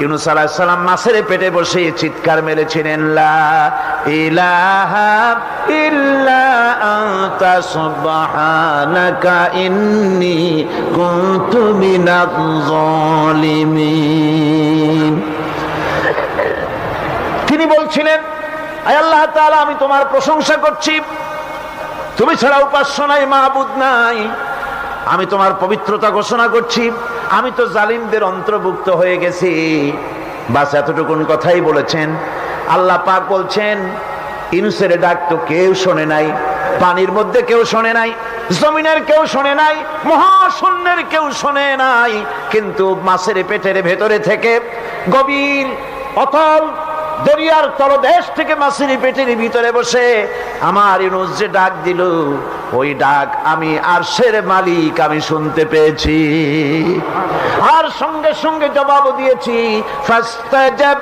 ইউনূস আলাইহিস সালাম মাছের পেটে বসে চিৎকার মেরেছিলেন, লা ইলাহা ইল্লা আনতা সুবহানাকা ইন্নী কুনতু মিনাজ জালিমিন। তিনি বলছিলেন, আয় আল্লাহ তাআলা, আমি তোমার প্রশংসা করছি, তুমি ছাড়া উপাস্য নাই, মাবুদ নাই। আমি তোমার পবিত্রতা ঘোষণা করছি, আমি তো জালিমদের অন্তর্ভুক্ত হয়ে গেছি। বাস এতটুকুন কথাই বলেছেন। আল্লাহ পাক বলছেন, ইউনূসের ডাক তো কেউ শোনে নাই, পানির মধ্যে কেউ শোনে নাই, জমিনের কেউ শোনে নাই, মহাশূন্যের কেউ শোনে নাই, কিন্তু মাছের পেটের ভেতরে থেকে গভীর অতল দরিয়ার তলদেশ থেকে মাছের পেটের ভিতরে বসে আমার ইউনূস যে ডাক দিল, ওই ডাক আমি আরশের মালিক আমি শুনতে পেয়েছি, আর সঙ্গে সঙ্গে জবাব দিয়েছি, ফাস্তাজাব